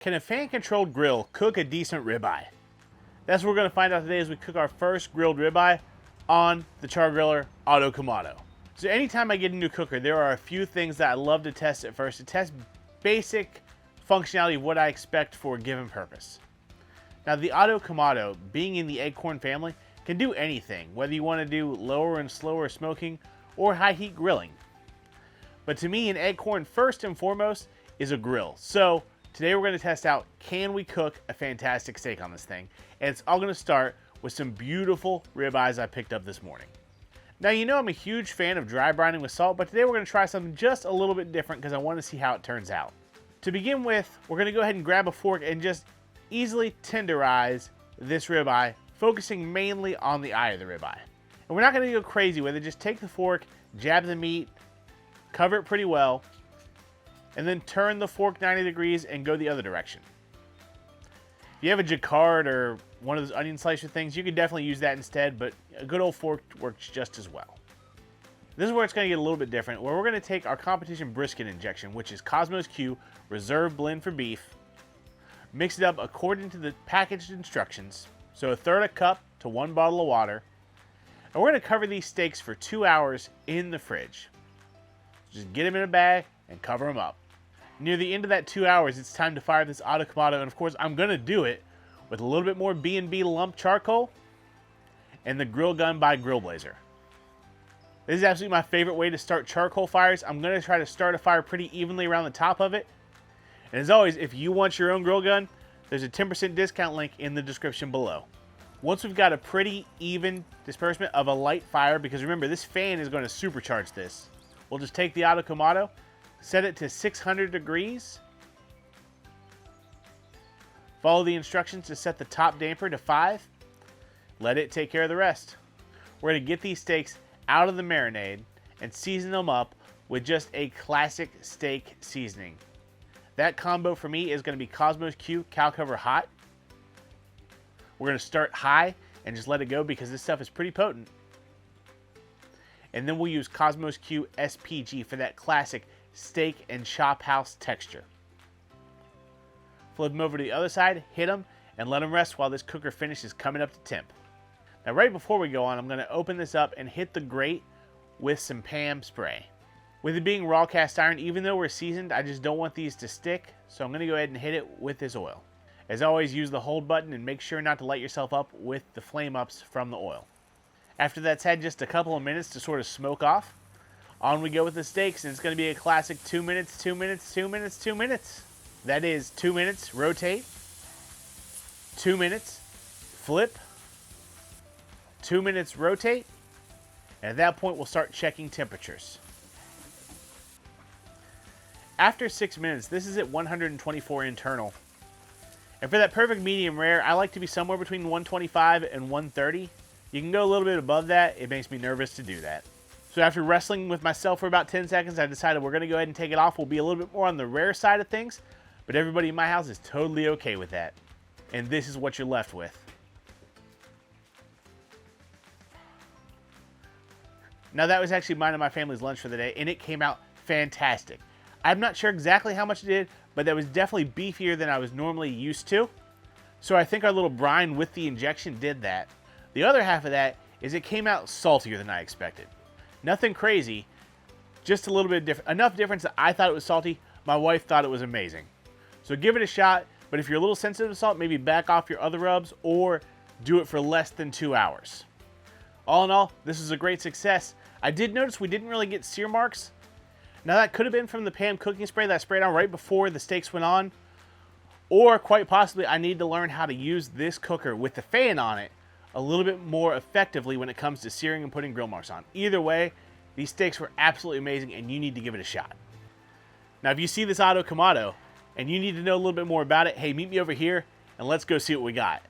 Can a fan-controlled grill cook a decent ribeye? That's what we're going to find out today as we cook our first grilled ribeye on the Char-Griller Auto-Kamado. So anytime I get a new cooker, there are a few things that I love to test at first to test basic functionality of what I expect for a given purpose. Now the Auto-Kamado, being in the Acorn family, can do anything, whether you want to do lower and slower smoking or high heat grilling. But to me, an Acorn first and foremost is a grill. So today we're going to test out, can we cook a fantastic steak on this thing? And it's all going to start with some beautiful ribeyes I picked up this morning. Now, you know I'm a huge fan of dry brining with salt, but today we're going to try something just a little bit different because I want to see how it turns out. To begin with, we're going to go ahead and grab a fork and just easily tenderize this ribeye, focusing mainly on the eye of the ribeye. And we're not going to go crazy with it. Just take the fork, jab the meat, cover it pretty well, and then turn the fork 90 degrees and go the other direction. If you have a jacquard or one of those onion slicer things, you could definitely use that instead, but a good old fork works just as well. This is where it's going to get a little bit different, where we're going to take our competition brisket injection, which is Cosmos Q Reserve Blend for beef, mix it up according to the packaged instructions, so 1/3 cup to 1 bottle of water, and we're going to cover these steaks for 2 hours in the fridge. Just get them in a bag and cover them up. Near the end of that 2 hours, it's time to fire this Auto-Kamado, and of course I'm going to do it with a little bit more B&B lump charcoal and the Grill Gun by Grill Blazer. This is absolutely my favorite way to start charcoal fires. I'm going to try to start a fire pretty evenly around the top of it. And as always, if you want your own grill gun, there's a 10% discount link in the description below. Once we've got a pretty even disbursement of a light fire, because remember, this fan is going to supercharge this, we'll just take the Auto-Kamado, set it to 600 degrees, follow the instructions to set the top damper to 5, let it take care of the rest. We're going to get these steaks out of the marinade and season them up with just a classic steak seasoning. That combo for me is going to be Cosmos Q Cow Cover Hot. We're going to start high and just let it go because this stuff is pretty potent. And then we'll use Cosmos Q SPG for that classic steak and chop house texture. Flip them over to the other side, hit them, and let them rest while this cooker finishes coming up to temp. Now right before we go on, I'm going to open this up and hit the grate with some Pam spray. With it being raw cast iron, even though we're seasoned, I just don't want these to stick, so I'm going to go ahead and hit it with this oil. As always, use the hold button and make sure not to light yourself up with the flame ups from the oil. After that's had just a couple of minutes to sort of smoke off, on we go with the steaks, and it's going to be a classic 2 minutes, 2 minutes, 2 minutes, 2 minutes. That is 2 minutes, rotate, 2 minutes, flip, 2 minutes, rotate, and at that point we'll start checking temperatures. After 6 minutes, this is at 124 internal. And for that perfect medium rare, I like to be somewhere between 125 and 130. You can go a little bit above that. It makes me nervous to do that. So after wrestling with myself for about 10 seconds, I decided we're going to go ahead and take it off. We'll be a little bit more on the rare side of things, but everybody in my house is totally okay with that. And this is what you're left with. Now that was actually mine and my family's lunch for the day, and it came out fantastic. I'm not sure exactly how much it did, but that was definitely beefier than I was normally used to. So I think our little brine with the injection did that. The other half of that is it came out saltier than I expected. Nothing crazy, just a little bit different. Enough difference that I thought it was salty. My wife thought it was amazing. So give it a shot, but if you're a little sensitive to salt, maybe back off your other rubs or do it for less than 2 hours. All in all, this is a great success. I did notice we didn't really get sear marks. Now that could have been from the Pam cooking spray that I sprayed on right before the steaks went on, or quite possibly I need to learn how to use this cooker with the fan on it a little bit more effectively when it comes to searing and putting grill marks on. Either way, these steaks were absolutely amazing and you need to give it a shot. Now if you see this Auto-Kamado and you need to know a little bit more about it, hey, meet me over here and let's go see what we got.